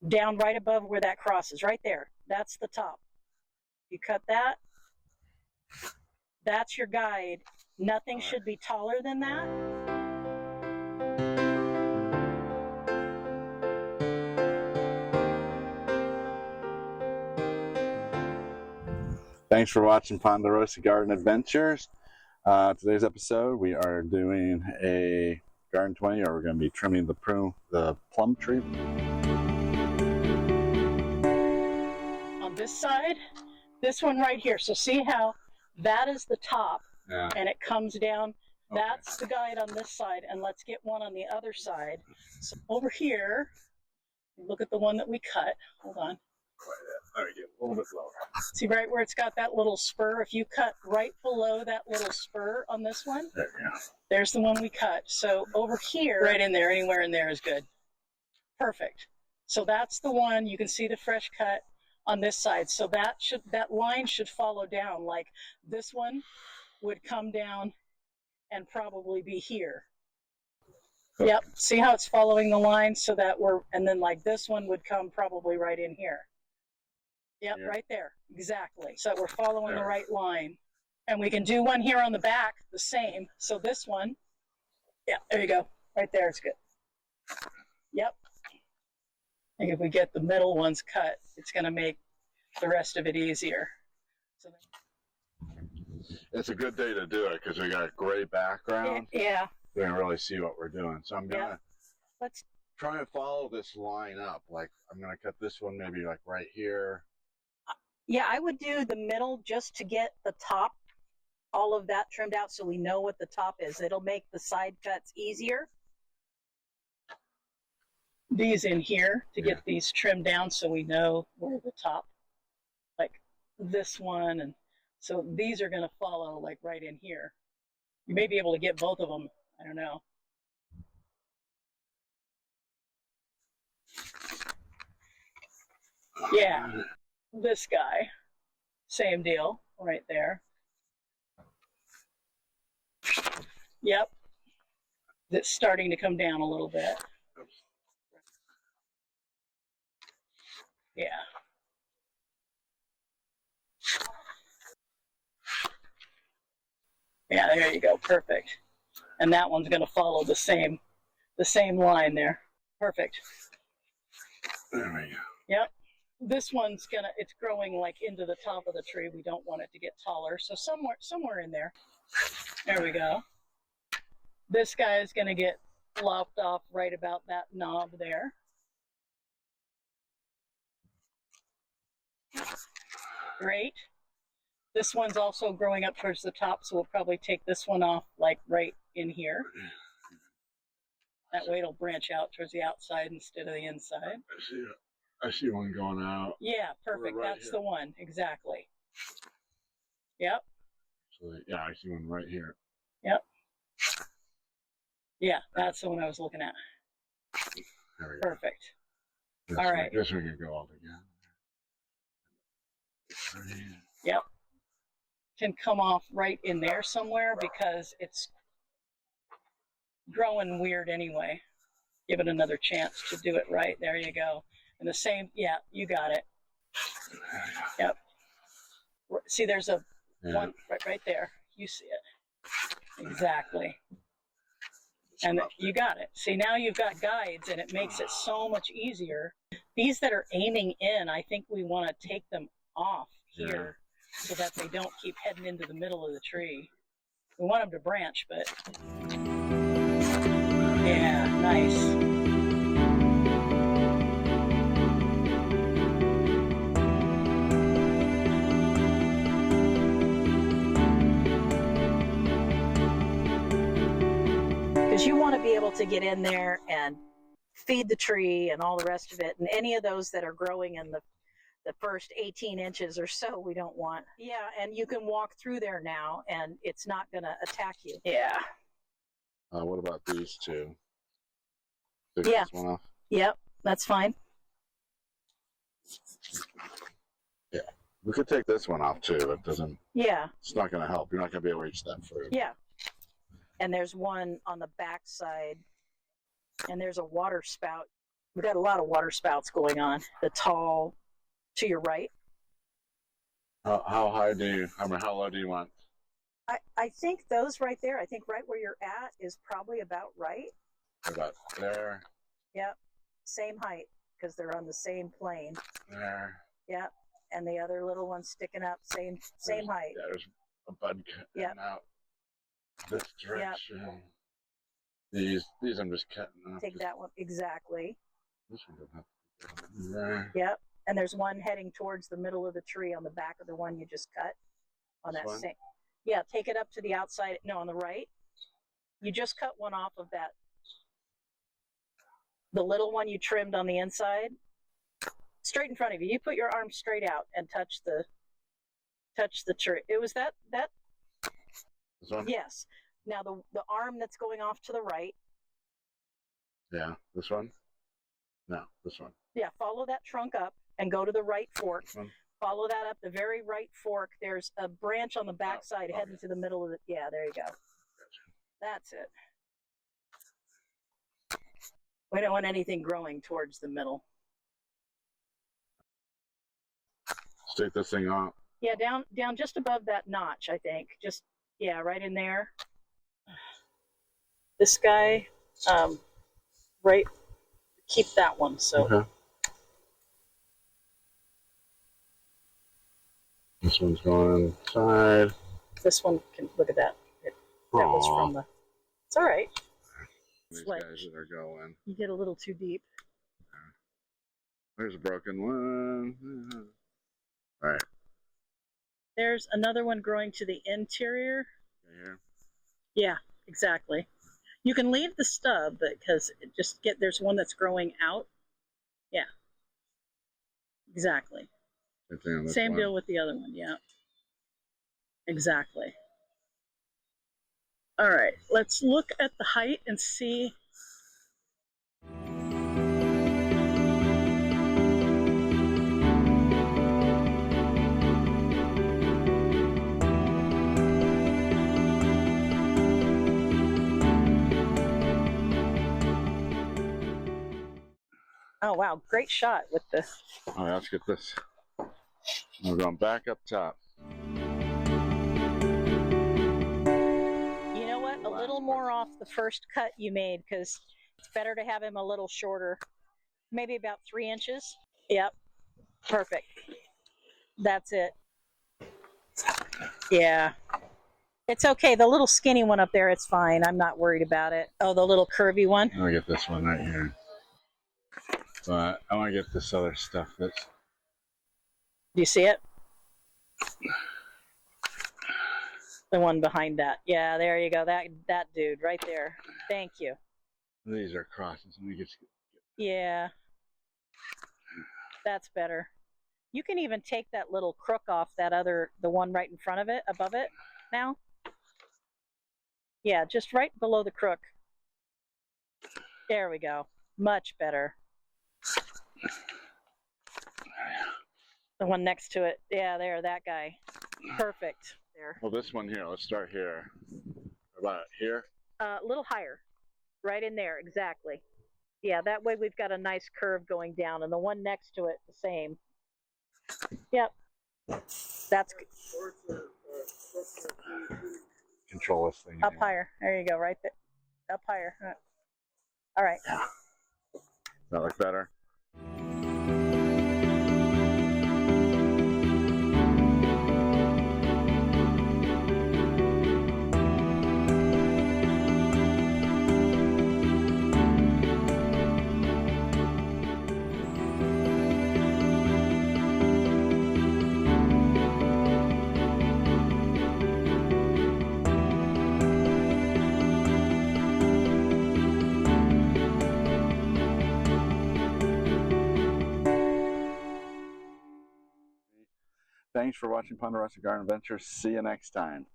down right above where that crosses, right there. That's the top. You cut that. That's your guide. Nothing should be taller than that. Thanks for watching Ponderosa Garden Adventures. Today's episode, we are doing a Garden 20, or we're going to be trimming the plum tree. On this side, this one right here. So see how that is the top, and it comes down. Okay. That's the guide on this side, and let's get one on the other side. So over here, look at the one that we cut. Hold on. There we go, a little bit lower. See right where it's got that little spur? If you cut right below that little spur on this one, there's the one we cut. So over here, right in there, anywhere in there is good. Perfect. So that's the one. You can see the fresh cut on this side. So that line should follow down. Like this one would come down and probably be here. Okay. Yep. See how it's following the line, so that and then like this one would come probably right in here. Yep, right there. Exactly. So we're following the right line. And we can do one here on the back, the same. So this one, yeah, there you go. Right there, it's good. Yep. I think if we get the middle ones cut, it's going to make the rest of it easier. So it's a good day to do it because we got a gray background. Yeah. We can really see what we're doing. So I'm going to let's try and follow this line up. Like I'm going to cut this one maybe like right here. Yeah, I would do the middle just to get the top, all of that trimmed out so we know what the top is. It'll make the side cuts easier. These in here to get these trimmed down so we know where the top, like this one. And so these are going to follow like right in here. You may be able to get both of them. I don't know. Yeah. This guy, same deal, right there. Yep. It's starting to come down a little bit. Yeah. Yeah, there you go. Perfect. And that one's going to follow the same line there. Perfect. There we go. Yep. This one's it's growing like into the top of the tree. We don't want it to get taller. So somewhere in there. There we go. This guy is going to get lopped off right about that knob there. Great. This one's also growing up towards the top, so we'll probably take this one off like right in here. That way it'll branch out towards the outside instead of the inside. I see one going out. Yeah, perfect. Right That's here. The one. Exactly. Yep. So, yeah, I see one right here. Yep. Yeah, that's the one I was looking at. There we go. Perfect. All right. I guess we can go all together. Yep. Can come off right in there somewhere because it's growing weird anyway. Give it another chance to do it right. There you go. And the same, yeah, you got it. Yep. See, there's a one right there. You see it. Exactly. And you got it. See, now you've got guides, and it makes it so much easier. These that are aiming in, I think we want to take them off here so that they don't keep heading into the middle of the tree. We want them to branch, but yeah, nice. You want to be able to get in there and feed the tree and all the rest of it, and any of those that are growing in the first 18 inches or so we don't want. Yeah, and you can walk through there now and it's not going to attack you. Yeah. What about these two? Take this one off? Yep, that's fine. Yeah, we could take this one off too. It doesn't. Yeah. It's not going to help. You're not going to be able to reach that fruit. Yeah. And there's one on the back side, and there's a water spout. We've got a lot of water spouts going on. The tall to your right. How high do you, I mean, how low do you want? I think those right there, I think right where you're at is probably about right. About there. Yep. Same height because they're on the same plane. There. Yep. And the other little one sticking up, same height. Yeah, there's a bud cutting out this direction. Yep. These I'm just cutting off. Take that one, exactly. This one doesn't have to be there. Yep. And there's one heading towards the middle of the tree on the back of the one you just cut. On this that same. Yeah, take it up to the outside. No, on the right. You just cut one off of that. The little one you trimmed on the inside. Straight in front of you. You put your arm straight out and touch the tree. It was that. This one? Yes. Now the arm that's going off to the right. Yeah, this one? No, this one. Yeah, follow that trunk up and go to the right fork. Follow that up, the very right fork. There's a branch on the backside heading to the middle of the. Yeah, there you go. That's it. We don't want anything growing towards the middle. Stick this thing on. Yeah, down just above that notch, I think. Just, yeah, right in there. This guy, right, keep that one, so. Okay. This one's going inside. This one can, look at that. That was from the, it's all right. These guys that are going. You get a little too deep. There's a broken one. All right. There's another one growing to the interior. Here. Yeah, exactly. You can leave the stub because there's one that's growing out. Yeah. Exactly. Same deal with the other one, yeah. Exactly. All right, let's look at the height and see. Oh, wow, great shot with the. All right, let's get this. We're going back up top. You know what? A little more off the first cut you made because it's better to have him a little shorter. Maybe about 3 inches. Yep. Perfect. That's it. Yeah. It's okay. The little skinny one up there, it's fine. I'm not worried about it. Oh, the little curvy one? I'm going to get this one right here. But I want to get this other stuff that's. Do you see it? The one behind that. Yeah, there you go. That dude right there. Thank you. These are crosses. Let me get. Yeah. That's better. You can even take that little crook off the one right in front of it, above it now. Yeah, just right below the crook. There we go. Much better. The one next to it. Yeah, there, that guy. Perfect. There. Well, this one here, let's start here. About here? A little higher. Right in there, exactly. Yeah, that way we've got a nice curve going down, and the one next to it, the same. Yep. That's good. Control this thing. Up higher. There you go, right there. Up higher. All right. Yeah. That look better? Thanks for watching Ponderosa Garden Adventures. See you next time.